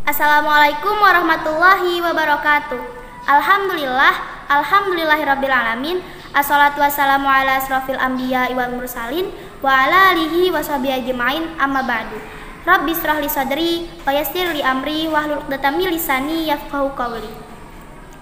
Assalamualaikum warahmatullahi wabarakatuh. Alhamdulillahirabbil alamin. Assalatu wassalamu ala asrofil anbiya wal mursalin wa ala alihi washabihi ajmain, amma ba'du. Rabbi shrah li sadri wa yassir li amri wahlul 'uqdatam min lisani yafqahu qawli.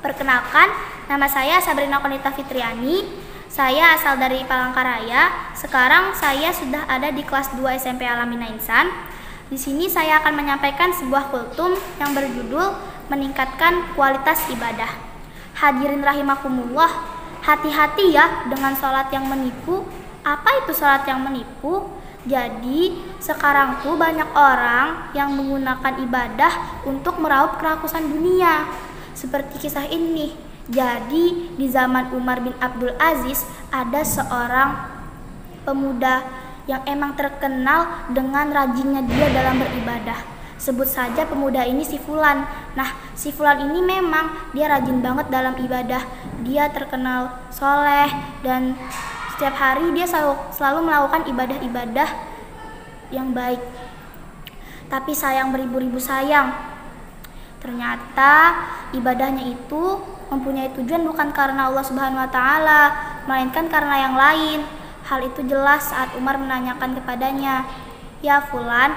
Perkenalkan, nama saya Sabrina Konita Fitriani. Saya asal dari Palangkaraya. Sekarang saya sudah ada di kelas 2 SMP Alamina Insan. Di sini saya akan menyampaikan sebuah kultum yang berjudul meningkatkan kualitas ibadah. Hadirin rahimakumullah, hati-hati ya dengan sholat yang menipu. Apa itu sholat yang menipu? Jadi sekarang tuh banyak orang yang menggunakan ibadah untuk meraup kerakusan dunia. Seperti kisah ini. Jadi di zaman Umar bin Abdul Aziz ada seorang pemuda yang emang terkenal dengan rajinnya dia dalam beribadah. Sebut saja pemuda ini si Fulan. Nah, si Fulan ini memang dia rajin banget dalam ibadah. Dia terkenal soleh dan setiap hari dia selalu melakukan ibadah-ibadah yang baik. Tapi sayang beribu-ribu sayang, ternyata ibadahnya itu mempunyai tujuan bukan karena Allah Subhanahu wa Ta'ala, melainkan karena yang lain. Hal itu jelas saat Umar menanyakan kepadanya, "Ya Fulan,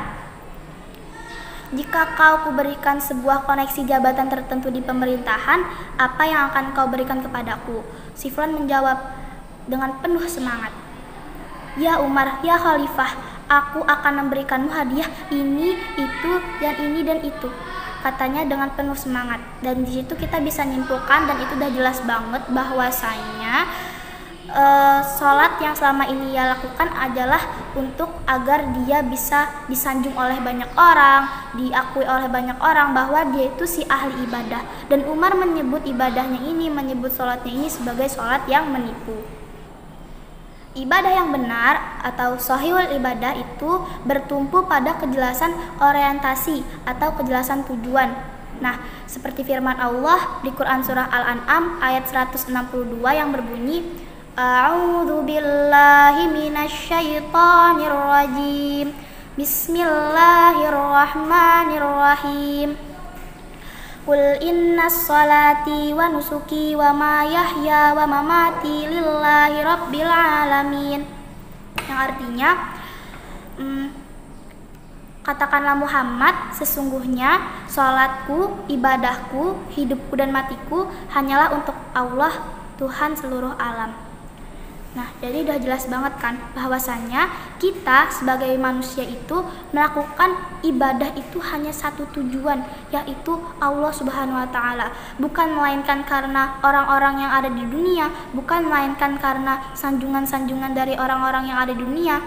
jika kau kuberikan sebuah koneksi jabatan tertentu di pemerintahan, apa yang akan kau berikan kepadaku?" Si Fulan menjawab dengan penuh semangat, "Ya Umar, ya Khalifah, aku akan memberikanmu hadiah ini, itu, dan itu," katanya dengan penuh semangat. Dan di situ kita bisa nyimpulkan, dan itu udah jelas banget bahwasanya sholat yang selama ini ia lakukan adalah untuk agar dia bisa disanjung oleh banyak orang, diakui oleh banyak orang bahwa dia itu si ahli ibadah. Dan Umar menyebut ibadahnya ini, menyebut sholatnya ini sebagai sholat yang menipu. Ibadah yang benar atau shahihul ibadah itu bertumpu pada kejelasan orientasi atau kejelasan tujuan. Nah, seperti firman Allah di Quran surah Al-An'am ayat 162 yang berbunyi, A'udzu billahi minasyaitonir rajim. Bismillahirrahmanirrahim. Qul innas salati wa nusuki wa mahyaya wa mamati lillahi rabbil alamin. Yang artinya, katakanlah Muhammad, sesungguhnya salatku, ibadahku, hidupku dan matiku hanyalah untuk Allah, Tuhan seluruh alam. Nah, jadi udah jelas banget kan bahwasanya kita sebagai manusia itu melakukan ibadah itu hanya satu tujuan, yaitu Allah Subhanahu wa Ta'ala. Bukan melainkan karena orang-orang yang ada di dunia, bukan melainkan karena sanjungan-sanjungan dari orang-orang yang ada di dunia.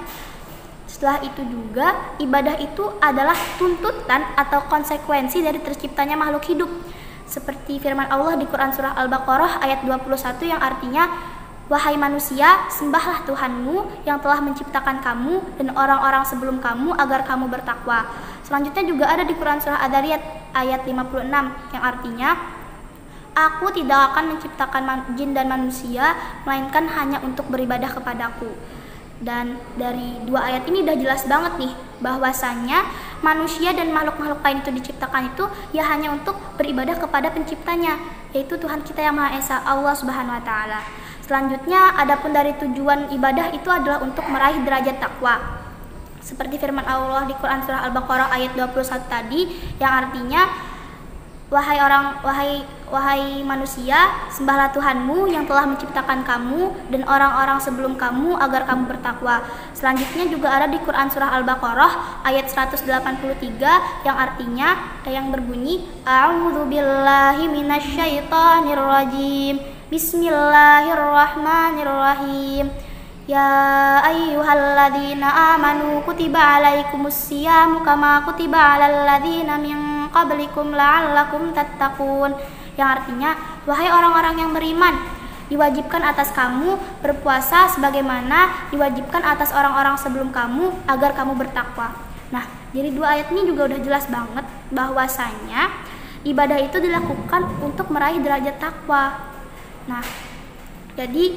Setelah itu juga, ibadah itu adalah tuntutan atau konsekuensi dari terciptanya makhluk hidup. Seperti firman Allah di Quran surah Al-Baqarah ayat 21 yang artinya, "Wahai manusia, sembahlah Tuhanmu yang telah menciptakan kamu dan orang-orang sebelum kamu agar kamu bertakwa." Selanjutnya juga ada di Quran surah Ad-Dariyat ayat 56 yang artinya, "Aku tidak akan menciptakan jin dan manusia melainkan hanya untuk beribadah kepadaku." Dan dari dua ayat ini udah jelas banget nih bahwasanya manusia dan makhluk-makhluk lain itu diciptakan itu ya hanya untuk beribadah kepada penciptanya, yaitu Tuhan kita yang Maha Esa, Allah Subhanahu wa Ta'ala. Selanjutnya, adapun dari tujuan ibadah itu adalah untuk meraih derajat takwa. Seperti firman Allah di Quran surah Al-Baqarah ayat 21 tadi yang artinya, Wahai manusia, sembahlah Tuhanmu yang telah menciptakan kamu dan orang-orang sebelum kamu agar kamu bertakwa. Selanjutnya juga ada di Quran surah Al-Baqarah ayat 183 yang artinya yang berbunyi, A'udzu billahi minasyaitonir rajim. Bismillahirrahmanirrahim. Ya ayyuhalladzina amanu kutiba alaikumusyiyamu kama kutiba alal ladzina min qablikum la'allakum tattaqun. Yang artinya, wahai orang-orang yang beriman, diwajibkan atas kamu berpuasa sebagaimana diwajibkan atas orang-orang sebelum kamu agar kamu bertakwa. Nah, jadi dua ayat ini juga udah jelas banget bahwasanya ibadah itu dilakukan untuk meraih derajat takwa. Nah, jadi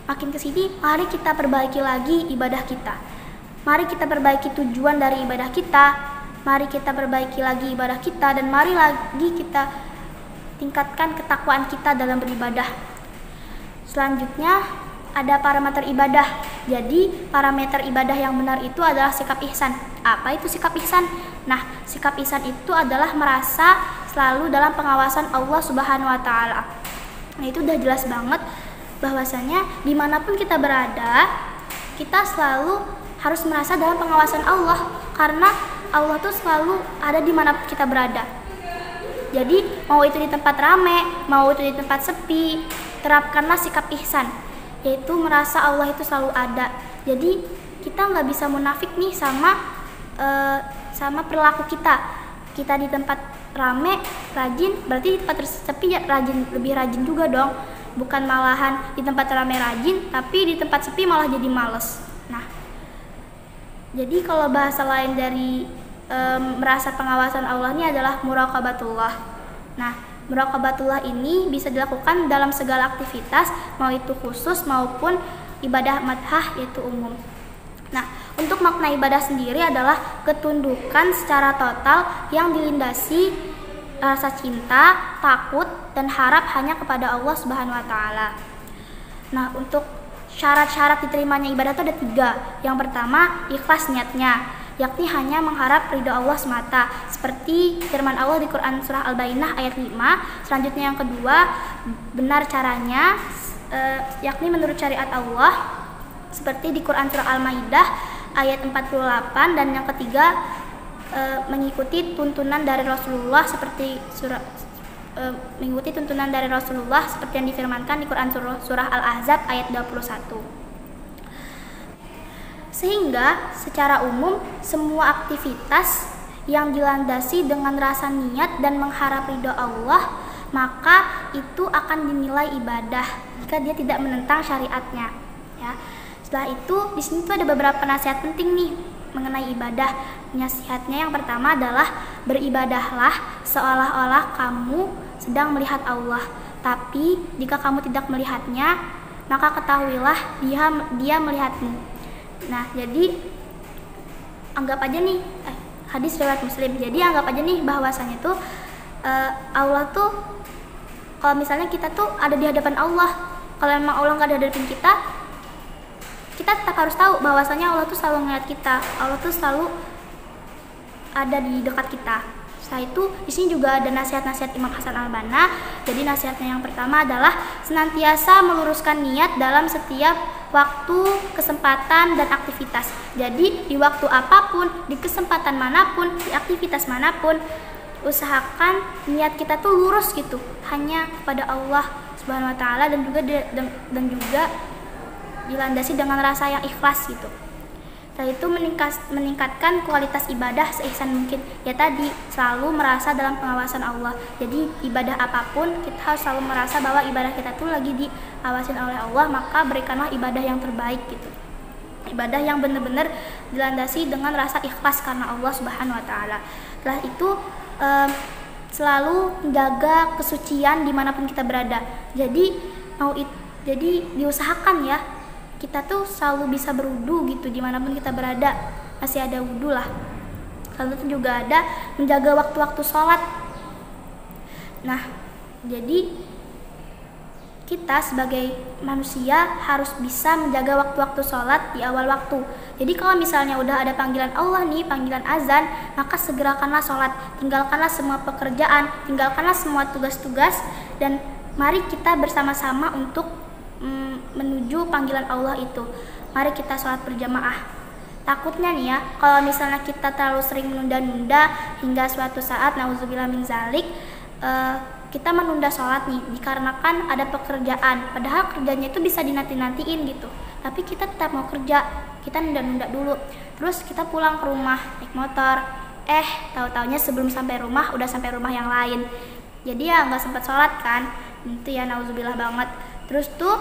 makin kesini, mari kita perbaiki lagi ibadah kita. Mari kita perbaiki tujuan dari ibadah kita. Mari kita perbaiki lagi ibadah kita dan mari lagi kita tingkatkan ketakwaan kita dalam beribadah. Selanjutnya ada parameter ibadah. Jadi parameter ibadah yang benar itu adalah sikap ihsan. Apa itu sikap ihsan? Nah, sikap ihsan itu adalah merasa selalu dalam pengawasan Allah Subhanahu wa Ta'ala. Nah, itu udah jelas banget bahwasanya dimanapun kita berada, kita selalu harus merasa dalam pengawasan Allah, karena Allah tuh selalu ada dimanapun kita berada. Jadi mau itu di tempat rame, mau itu di tempat sepi, terapkanlah sikap ihsan, yaitu merasa Allah itu selalu ada. Jadi kita nggak bisa munafik nih sama perilaku kita. Kita di tempat rame rajin, berarti di tempat sepi ya lebih rajin juga dong. Bukan malahan di tempat rame rajin, tapi di tempat sepi malah jadi males. Nah, jadi kalau bahasa lain dari merasa pengawasan Allah ini adalah muraqabatullah. Nah, muraqabatullah ini bisa dilakukan dalam segala aktivitas, mau itu khusus maupun ibadah madhah yaitu umum. Nah, untuk makna ibadah sendiri adalah ketundukan secara total yang dilindasi rasa cinta, takut, dan harap hanya kepada Allah Subhanahu wa Ta'ala. Nah, untuk syarat-syarat diterimanya ibadah itu ada 3. Yang pertama, ikhlas niatnya, yakni hanya mengharap ridho Allah semata, seperti firman Allah di Quran surah Al-Baqarah ayat 5. Selanjutnya yang kedua, benar caranya, yakni menurut syariat Allah, seperti di Quran surah Al-Maidah ayat 48. Dan yang ketiga, mengikuti tuntunan dari Rasulullah seperti yang difirmankan di Quran surah Al-Ahzab ayat 21. Sehingga secara umum semua aktivitas yang dilandasi dengan rasa niat dan mengharap ridho Allah, maka itu akan dinilai ibadah jika dia tidak menentang syariatnya. Ya. Setelah itu di sini tuh ada beberapa nasihat penting nih mengenai ibadah. Nasihatnya yang pertama adalah beribadahlah seolah-olah kamu sedang melihat Allah. Tapi jika kamu tidak melihatnya, maka ketahuilah dia melihatmu. Nah, jadi anggap aja nih hadis riwayat Muslim. Jadi anggap aja nih bahwasanya tuh Allah tuh, kalau misalnya kita tuh ada di hadapan Allah, kalau memang Allah nggak ada di hadapan kita tetap harus tahu bahwasanya Allah tuh selalu ngeliat kita, Allah tuh selalu ada di dekat kita. Setelah itu di sini juga ada nasihat-nasihat Imam Hasan Al-Banna. Jadi nasihatnya yang pertama adalah senantiasa meluruskan niat dalam setiap waktu, kesempatan, dan aktivitas. Jadi di waktu apapun, di kesempatan manapun, di aktivitas manapun, usahakan niat kita tuh lurus gitu, hanya kepada Allah Subhanahu wa Ta'ala, dan juga dilandasi dengan rasa yang ikhlas gitu. Setelah itu meningkatkan kualitas ibadah seihsan mungkin. Ya tadi, selalu merasa dalam pengawasan Allah. Jadi ibadah apapun kita harus selalu merasa bahwa ibadah kita tuh lagi diawasin oleh Allah, maka berikanlah ibadah yang terbaik gitu. Ibadah yang benar-benar dilandasi dengan rasa ikhlas karena Allah Subhanahu wa Ta'ala. Setelah itu selalu menjaga kesucian dimanapun kita berada. Jadi diusahakan ya, kita tuh selalu bisa berwudu gitu dimanapun kita berada, masih ada wudu lah. Lalu itu juga ada menjaga waktu-waktu sholat. Nah, jadi kita sebagai manusia harus bisa menjaga waktu-waktu sholat di awal waktu. Jadi kalau misalnya udah ada panggilan Allah nih, panggilan azan, maka segerakanlah sholat, tinggalkanlah semua pekerjaan, tinggalkanlah semua tugas-tugas, dan mari kita bersama-sama untuk menuju panggilan Allah itu. Mari kita sholat berjamaah. Takutnya nih ya, kalau misalnya kita terlalu sering menunda-nunda hingga suatu saat, nauzubillah min zalik, kita menunda sholat nih dikarenakan ada pekerjaan, padahal kerjanya itu bisa dinanti-nantiin gitu, tapi kita tetap mau kerja, kita nunda-nunda dulu. Terus kita pulang ke rumah naik motor, tahu-taunya sebelum sampai rumah udah sampai rumah yang lain, jadi ya nggak sempat sholat kan. Itu ya nauzubillah banget. Terus tuh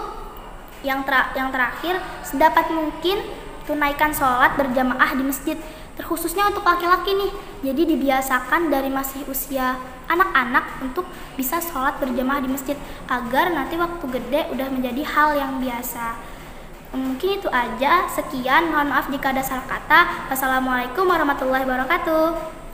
yang terakhir, sedapat mungkin tunaikan sholat berjamaah di masjid, terkhususnya untuk laki-laki nih. Jadi dibiasakan dari masih usia anak-anak untuk bisa sholat berjamaah di masjid, agar nanti waktu gede udah menjadi hal yang biasa. Mungkin itu aja, sekian, mohon maaf jika ada salah kata. Wassalamualaikum warahmatullahi wabarakatuh.